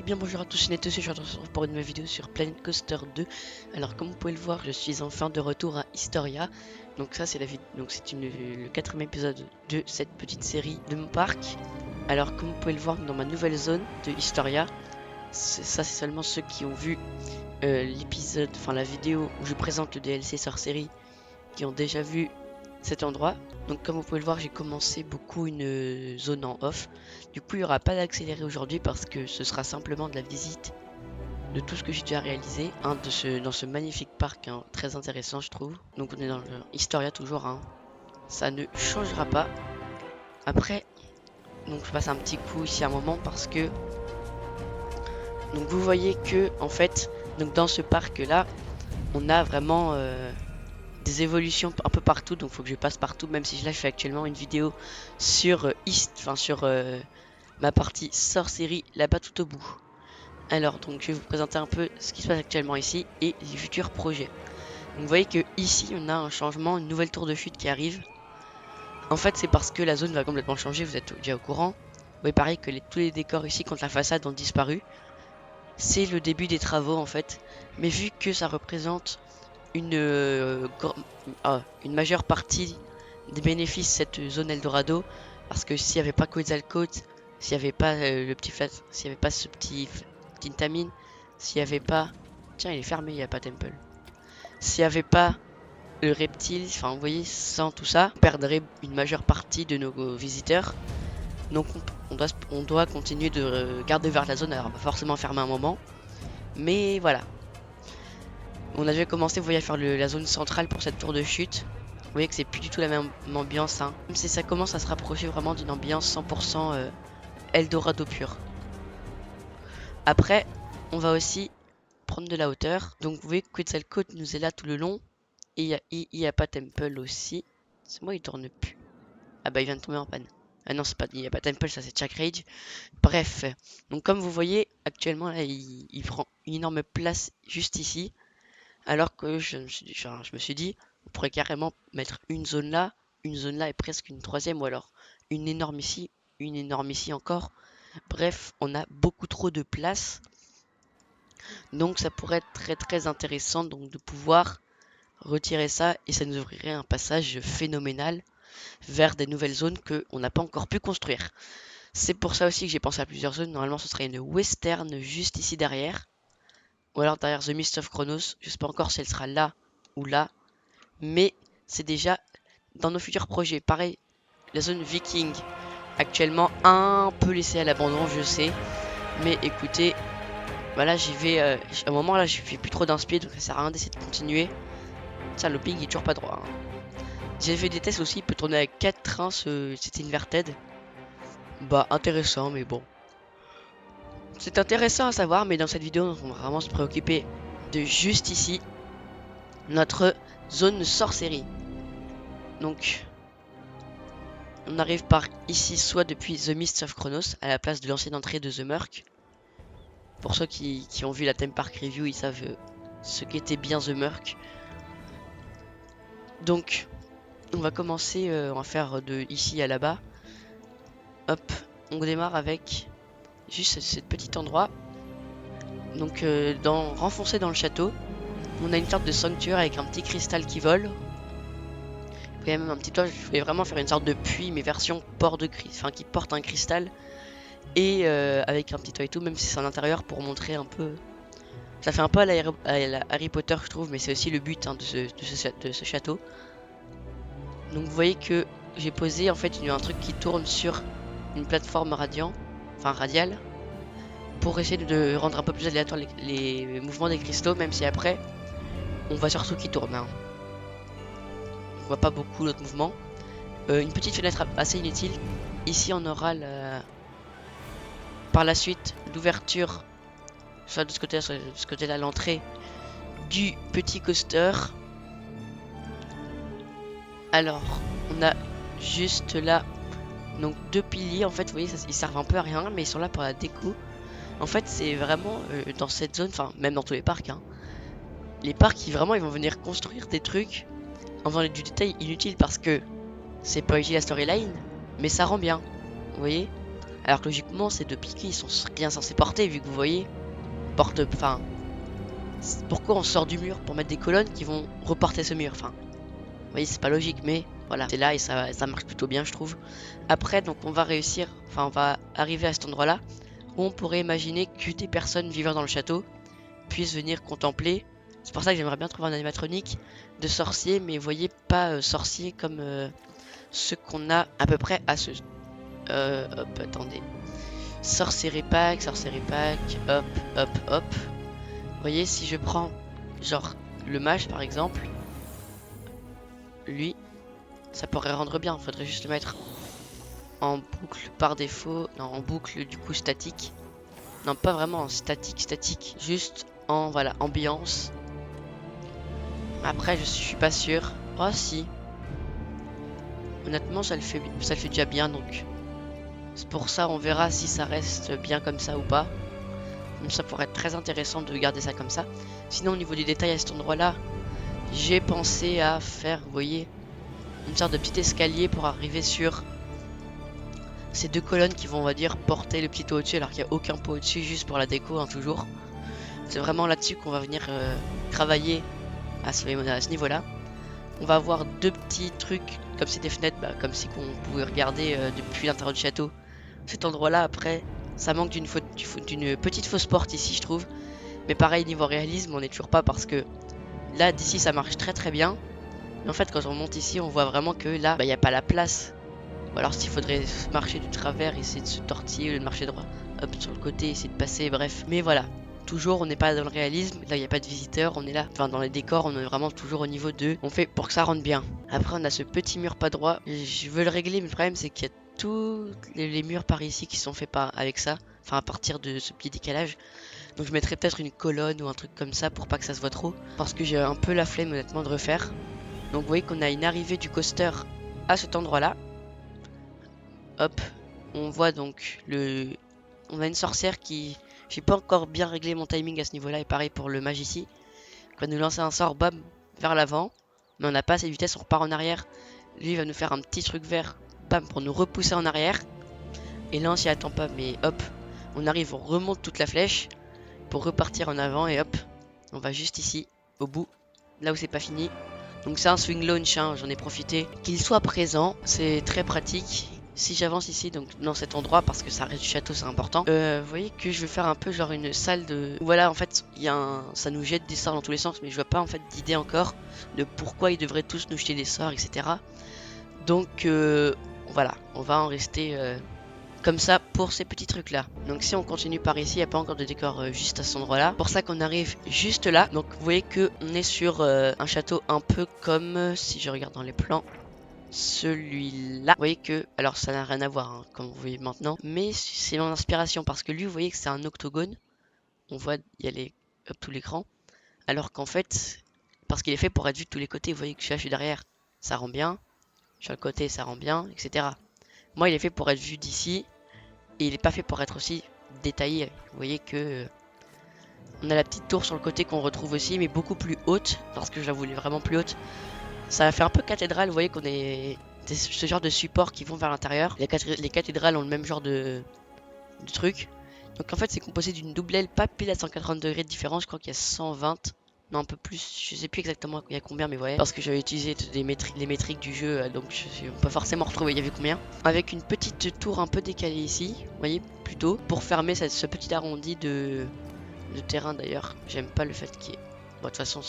bien bonjour à tous, c'est Netos et je vous retrouve pour une nouvelle vidéo sur Planet Coaster 2. Alors comme vous pouvez le voir, je suis enfin de retour à Historia. Donc ça c'est le quatrième épisode de cette petite série de mon parc. Alors comme vous pouvez le voir dans ma nouvelle zone de Historia, c'est seulement ceux qui ont vu l'épisode, enfin la vidéo où je présente le DLC Sorcery, qui ont déjà vu cet endroit. Donc comme vous pouvez le voir, j'ai commencé beaucoup une zone en off. Du coup il n'y aura pas d'accéléré aujourd'hui parce que ce sera simplement de la visite de tout ce que j'ai déjà réalisé dans ce magnifique parc, hein, très intéressant je trouve. Donc on est dans le Historia toujours, hein. Ça ne changera pas. Après, donc je passe un petit coup ici à un moment parce que donc vous voyez que en fait donc dans ce parc là on a vraiment des évolutions un peu partout, donc faut que je passe partout, même si là je fais actuellement une vidéo sur ma partie sorcellerie là-bas tout au bout. Alors donc je vais vous présenter un peu ce qui se passe actuellement ici et les futurs projets. Donc vous voyez que ici on a un changement, une nouvelle tour de chute qui arrive. En fait c'est parce que la zone va complètement changer, vous êtes déjà au courant. Vous voyez pareil que tous les décors ici contre la façade ont disparu. C'est le début des travaux en fait, mais vu que ça représente une majeure partie des bénéfices cette zone Eldorado, parce que s'il n'y avait pas Quetzalcoatl, s'il n'y avait pas s'il n'y avait pas ce petit Tintamine, s'il n'y avait pas, tiens il est fermé, il n'y a pas Temple, s'il n'y avait pas le reptile, enfin vous voyez, sans tout ça, on perdrait une majeure partie de nos visiteurs. Donc on doit continuer de garder vers la zone, alors on va forcément fermer un moment, mais voilà. On a déjà commencé, vous voyez, à faire la zone centrale pour cette tour de chute. Vous voyez que c'est plus du tout la même ambiance, hein. Même si ça commence à se rapprocher vraiment d'une ambiance 100% Eldorado pur. Après, on va aussi prendre de la hauteur. Donc vous voyez que Quetzalcoatl nous est là tout le long. Et il y a pas Temple aussi. C'est moi, il tourne plus. Ah bah il vient de tomber en panne. Ah non, il n'y a pas Temple, ça c'est Chuck Rage. Bref, donc comme vous voyez, actuellement là, il prend une énorme place juste ici. Alors que je me suis dit, on pourrait carrément mettre une zone là et presque une troisième, ou alors une énorme ici encore. Bref, on a beaucoup trop de place. Donc ça pourrait être très très intéressant donc de pouvoir retirer ça et ça nous ouvrirait un passage phénoménal vers des nouvelles zones que on n'a pas encore pu construire. C'est pour ça aussi que j'ai pensé à plusieurs zones. Normalement ce serait une western juste ici derrière. Ou alors derrière The Mist of Chronos. Je sais pas encore si elle sera là ou là. Mais c'est déjà dans nos futurs projets. Pareil, la zone viking, actuellement un peu laissée à l'abandon, je sais. Mais écoutez, voilà, j'y vais. À un moment là, je fais plus trop d'inspi, donc ça sert à rien d'essayer de continuer. Ça, le ping il est toujours pas droit, hein. J'ai fait des tests aussi, il peut tourner avec 4 trains, c'était inverted. Bah, intéressant, mais bon. C'est intéressant à savoir, mais dans cette vidéo, on va vraiment se préoccuper de juste ici, notre zone sorcellerie. Donc, on arrive par ici, soit depuis The Mist of Chronos, à la place de l'ancienne entrée de The Murk. Pour ceux qui ont vu la Theme Park Review, ils savent ce qu'était bien The Murk. Donc, on va commencer, on va faire de ici à là-bas. Hop, on démarre avec juste ce petit endroit. Donc, renfoncé dans le château, on a une sorte de sanctuaire avec un petit cristal qui vole. Il y a même un petit toit, je voulais vraiment faire une sorte de puits, mais version port de enfin qui porte un cristal. Et avec un petit toit et tout, même si c'est en intérieur pour montrer un peu. Ça fait un peu à la Harry Potter, je trouve, mais c'est aussi le but, hein, de ce château. Donc vous voyez que j'ai posé en fait un truc qui tourne sur une plateforme radiale, pour essayer de rendre un peu plus aléatoire les mouvements des cristaux, même si après on voit surtout qu'ils tournent, hein. On voit pas beaucoup d'autres mouvements. Une petite fenêtre assez inutile. Ici on aura par la suite l'ouverture, soit de ce côté-là, l'entrée du petit coaster. Alors, on a juste là donc 2 piliers. En fait, vous voyez, ils servent un peu à rien, mais ils sont là pour la déco. En fait, c'est vraiment dans cette zone, enfin même dans tous les parcs, hein, les parcs, ils vont venir construire des trucs en faisant du détail inutile parce que c'est pas utile la storyline, mais ça rend bien. Vous voyez, Alors que logiquement, ces deux piquets, ils sont rien censés porter, vu que vous voyez, enfin, pourquoi on sort du mur pour mettre des colonnes qui vont reporter ce mur? Enfin, vous voyez, c'est pas logique, mais voilà, c'est là et ça marche plutôt bien, je trouve. Après, donc, on va réussir, enfin, on va arriver à cet endroit-là, où on pourrait imaginer que des personnes vivant dans le château puissent venir contempler. C'est pour ça que j'aimerais bien trouver un animatronique de sorcier, mais vous voyez, pas sorcier comme ceux qu'on a à peu près à ce... hop, attendez. Sorcerer pack, hop, hop, hop. Vous voyez, si je prends, genre, le mage, par exemple, lui, ça pourrait rendre bien. Faudrait juste le mettre en boucle par défaut. Non, en boucle, du coup, statique. Non, pas vraiment en statique. Juste en, voilà, ambiance. Après, je suis pas sûr. Oh, si. Honnêtement, ça le fait déjà bien, donc... C'est pour ça, on verra si ça reste bien comme ça ou pas. Même ça pourrait être très intéressant de garder ça comme ça. Sinon, au niveau des détails à cet endroit-là, j'ai pensé à faire, vous voyez, une sorte de petit escalier pour arriver sur ces deux colonnes qui vont, on va dire, porter le petit toit au-dessus, alors qu'il n'y a aucun pot au-dessus, juste pour la déco, hein, toujours. C'est vraiment là-dessus qu'on va venir travailler à ce niveau-là. On va avoir deux petits trucs, comme c'est des fenêtres, bah, comme si qu'on pouvait regarder depuis l'intérieur du château. Cet endroit-là, après, ça manque d'une petite fausse porte ici, je trouve. Mais pareil, niveau réalisme, on n'est toujours pas parce que là, d'ici, ça marche très très bien. Mais en fait, quand on monte ici, on voit vraiment que là, il n'y a pas la place. Ou alors s'il faudrait marcher du travers, essayer de se tortiller, au lieu de marcher droit, hop, sur le côté, essayer de passer, bref. Mais voilà, toujours, on n'est pas dans le réalisme. Là, il n'y a pas de visiteurs, on est là. Enfin, dans les décors, on est vraiment toujours au niveau 2. On fait pour que ça rentre bien. Après, on a ce petit mur pas droit. Je veux le régler, mais le problème, c'est qu'il y a tous les murs par ici qui sont faits avec ça. Enfin, à partir de ce petit décalage. Donc je mettrais peut-être une colonne ou un truc comme ça pour pas que ça se voit trop. Parce que j'ai un peu la flemme honnêtement de refaire. Donc vous voyez qu'on a une arrivée du coaster à cet endroit-là. Hop. On voit donc on a une sorcière qui... J'ai pas encore bien réglé mon timing à ce niveau-là. Et pareil pour le mage ici. Quand nous lancer un sort, bam, vers l'avant. Mais on n'a pas assez de vitesse, on repart en arrière. Lui il va nous faire un petit truc vert, bam, pour nous repousser en arrière. Et là on s'y attend pas, mais hop. On arrive, on remonte toute la flèche pour repartir en avant et hop, on va juste ici, au bout, là où c'est pas fini. Donc c'est un swing launch, hein, j'en ai profité. Qu'il soit présent, c'est très pratique. Si j'avance ici, donc dans cet endroit, parce que ça reste du château, c'est important. Vous voyez que je vais faire un peu genre une salle de... Voilà, en fait, ça nous jette des sorts dans tous les sens, mais je vois pas en fait d'idée encore de pourquoi ils devraient tous nous jeter des sorts, etc. Donc voilà, on va en rester... comme ça pour ces petits trucs là. Donc si on continue par ici, il n'y a pas encore de décor juste à cet endroit là. Pour ça qu'on arrive juste là. Donc vous voyez que on est sur un château un peu comme, si je regarde dans les plans, celui-là. Vous voyez que, alors ça n'a rien à voir hein, comme vous voyez maintenant, mais c'est mon inspiration parce que lui vous voyez que c'est un octogone. On voit il y a tout l'écran. Alors qu'en fait, parce qu'il est fait pour être vu de tous les côtés, vous voyez que je suis derrière, ça rend bien. Sur le côté ça rend bien, etc. Moi il est fait pour être vu d'ici. Et il n'est pas fait pour être aussi détaillé. Vous voyez que on a la petite tour sur le côté qu'on retrouve aussi, mais beaucoup plus haute, parce que je la voulais vraiment plus haute. Ça fait un peu cathédrale, vous voyez qu'on est ce genre de support qui vont vers l'intérieur. Les cathédrales ont le même genre de truc. Donc en fait c'est composé d'une double aile, pas pile à 180 degrés de différence, je crois qu'il y a 120. Non, un peu plus, je sais plus exactement il y a combien, mais ouais. Parce que j'avais utilisé les métriques du jeu, donc je ne peux pas forcément retrouver il y avait combien. Avec une petite tour un peu décalée ici, vous voyez, plutôt, pour fermer ce petit arrondi de terrain d'ailleurs. J'aime pas le fait qu'il y ait... Bon, de toute façon,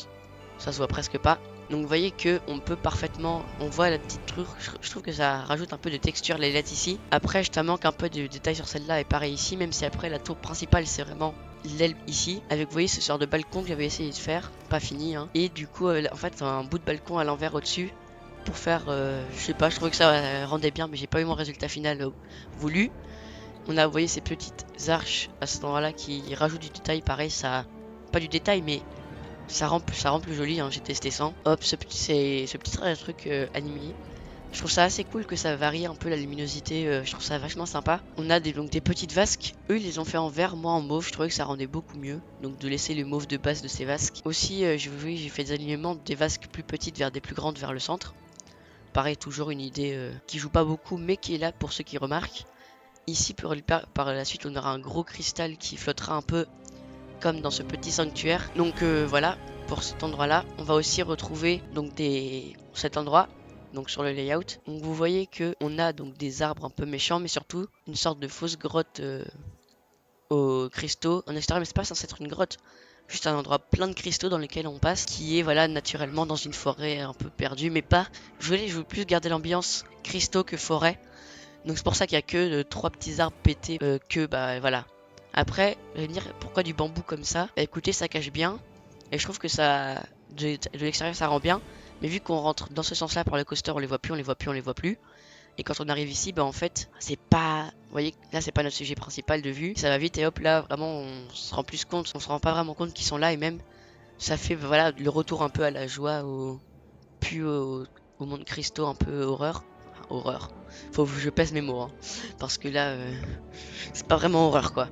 ça se voit presque pas. Donc vous voyez que on peut parfaitement, on voit la petite truc, je trouve que ça rajoute un peu de texture les lettres ici. Après je manque un peu de détails sur celle-là et pareil ici, même si après la tour principale c'est vraiment l'aile ici, avec vous voyez ce genre de balcon que j'avais essayé de faire, pas fini hein. Et du coup en fait un bout de balcon à l'envers au-dessus pour faire, je sais pas, je trouvais que ça rendait bien mais j'ai pas eu mon résultat final voulu. On a vous voyez ces petites arches à cet endroit là qui rajoutent du détail, pareil ça, pas du détail mais ça rend plus joli, hein, j'ai testé sans. Hop, ce petit truc animé. Je trouve ça assez cool que ça varie un peu la luminosité, je trouve ça vachement sympa. On a donc des petites vasques, eux ils les ont fait en vert, moi en mauve, je trouvais que ça rendait beaucoup mieux. Donc de laisser le mauve de base de ces vasques. Aussi, j'ai fait des alignements des vasques plus petites vers des plus grandes vers le centre. Pareil, toujours une idée qui joue pas beaucoup mais qui est là pour ceux qui remarquent. Ici, par la suite, on aura un gros cristal qui flottera un peu comme dans ce petit sanctuaire. Donc voilà, pour cet endroit-là, on va aussi retrouver donc cet endroit. Donc sur le layout, donc vous voyez que on a donc des arbres un peu méchants, mais surtout une sorte de fausse grotte aux cristaux en extérieur, mais c'est pas censé être une grotte, juste un endroit plein de cristaux dans lequel on passe, qui est voilà naturellement dans une forêt un peu perdue, mais pas. Je veux plus garder l'ambiance cristaux que forêt. Donc c'est pour ça qu'il y a que trois petits arbres pétés, que bah voilà. Après, je vais dire pourquoi du bambou comme ça. Bah écoutez, ça cache bien, et je trouve que ça de l'extérieur ça rend bien. Mais vu qu'on rentre dans ce sens-là par le coaster, on les voit plus, on les voit plus, on les voit plus. Et quand on arrive ici, bah en fait, c'est pas. Vous voyez, là c'est pas notre sujet principal de vue. Ça va vite et hop, là vraiment on se rend plus compte, on se rend pas vraiment compte qu'ils sont là et même ça fait bah, voilà le retour un peu à la joie, puis au monde cristaux un peu horreur. Enfin, horreur. Faut que je pèse mes mots, hein, parce que là c'est pas vraiment horreur quoi.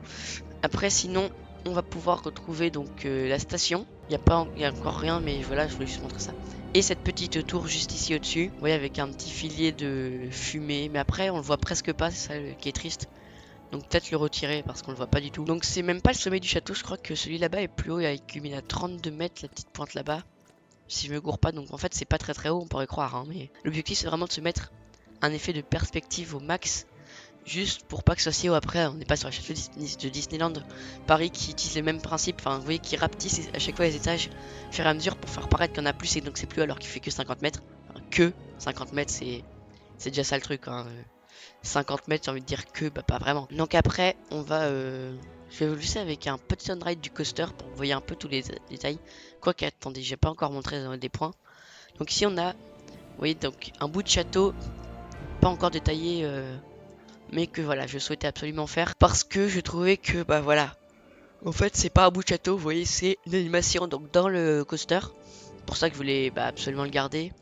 Après sinon, on va pouvoir retrouver donc la station. Il y a encore rien, mais voilà, je voulais juste montrer ça. Et cette petite tour juste ici au-dessus, vous voyez, avec un petit filier de fumée. Mais après, on le voit presque pas, c'est ça qui est triste. Donc peut-être le retirer parce qu'on le voit pas du tout. Donc c'est même pas le sommet du château, je crois que celui là-bas est plus haut, il culmine à 32 mètres, la petite pointe là-bas. Si je me gourre pas, donc en fait c'est pas très haut, on pourrait croire, hein, mais l'objectif c'est vraiment de se mettre un effet de perspective au max. Juste pour pas que ce soit si haut après, on n'est pas sur le château de Disneyland Paris qui utilise le même principe, enfin vous voyez qui rapetisse à chaque fois les étages au fur et à mesure pour faire paraître qu'il y en a plus et donc c'est plus alors qu'il fait que 50 mètres. Enfin, que 50 mètres c'est déjà ça le truc, hein. 50 mètres j'ai envie de dire que bah pas vraiment. Donc après on va je vais vous laisser avec un petit on-ride du coaster pour que vous voyez un peu tous les détails. Quoique attendez, j'ai pas encore montré des points. Donc ici on a, vous voyez donc un bout de château pas encore détaillé, mais que voilà, je souhaitais absolument faire parce que je trouvais que bah voilà, en fait c'est pas un bout de château, vous voyez, c'est une animation donc dans le coaster. Pour ça que je voulais bah, absolument le garder.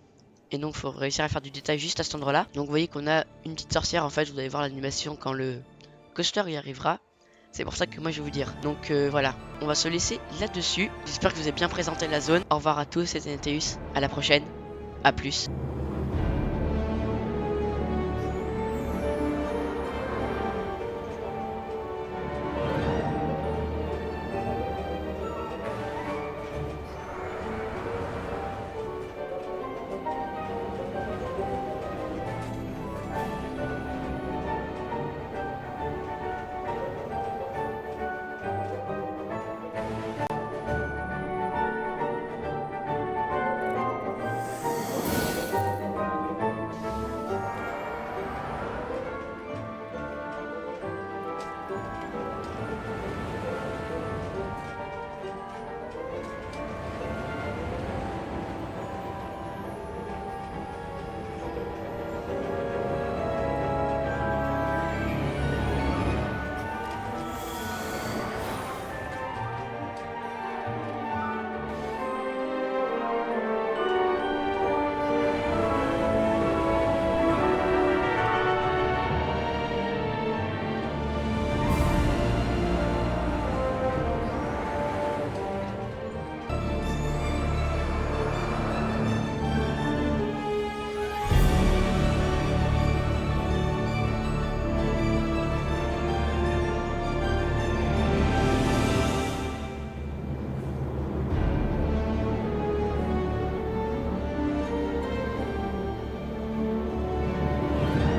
Et donc faut réussir à faire du détail juste à cet endroit là. Donc vous voyez qu'on a une petite sorcière, en fait vous allez voir l'animation quand le coaster y arrivera. C'est pour ça que moi je vais vous dire. Donc voilà, on va se laisser là-dessus. J'espère que vous avez bien présenté la zone. Au revoir à tous, c'était Neteus. À la prochaine. À plus.